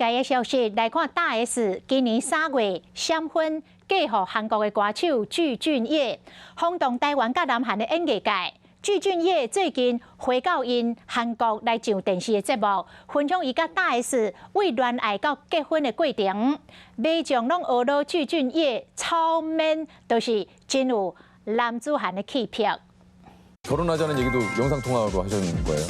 界的消息来看，大 S 今年3月闪婚，嫁予韩国的歌手具俊晔，轰动台湾甲南韩的演艺界。具俊晔最近回到因韩国来上电视的节目，分享伊甲大 S 为恋爱到结婚的过程，媒众拢学到具俊晔超 man， 都是真有男子汉的气魄。 결혼하자는 얘기도 영상 통화로 하셨는 거예요?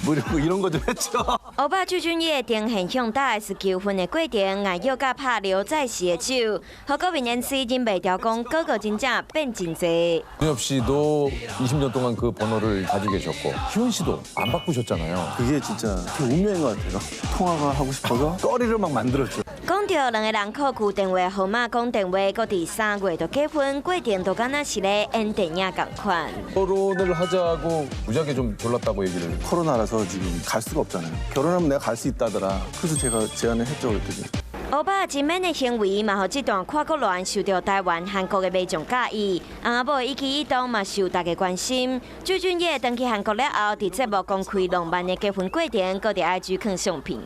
뭐 이런 거 좀 했죠. 欧巴具俊晔呈现向大 S 求婚的过程，硬约甲拍刘在熙的手，和国民 MC 忍袂调讲，哥哥真正变真济。 준엽 씨도 20년 동안 그 번호를 가지고 계셨고 희원 씨도 안 바꾸셨잖아요. 그게 진짜 운명인 것 같아요. 통화가 하고 싶어서 거리를 막 만들었죠. 讲到两个人靠旧电话号码讲电话，搁伫3月就结婚，过程就敢若是咧演电影共款。 결혼을 하자고 무지하게 좀 졸랐다고 얘기를. 코로나라서 지금 갈 수가 없잖아요. 결혼하면 내가 갈 수 있다더라. 그래서 제가 제안을 했죠 그랬더니. 欧巴真man的行为嘛，互这段跨国恋受到台湾、韩国的民众介意，翁仔某一举一动嘛受大家关心。具俊晔登去韩国了后，伫节目公开浪漫的结婚过程，搁伫 IG 放相片。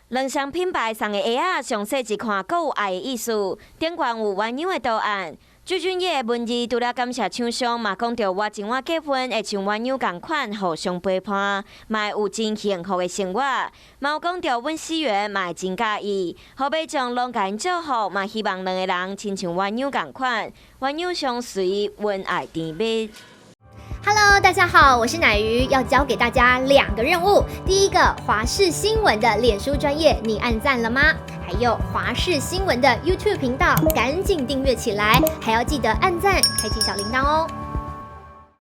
两双品牌送的鞋仔，详细一看，各有爱的意思。顶悬有鸳鸯的图案。具俊晔的文字除了感谢厂商，嘛讲到我今晚结婚会像鸳鸯共款，互相陪伴，嘛有真幸福的生活。嘛有讲到阮死缘，嘛会真介意。后辈众拢甲因祝福，嘛希望两个人亲像鸳鸯共款，鸳鸯相随，恩爱甜蜜。 Hello， 大家好，我是乃瑜，要教给大家2个任务。第一个，华视新闻的脸书专页，你按赞了吗？还有华视新闻的 YouTube 频道，赶紧订阅起来，还要记得按赞，开启小铃铛哦。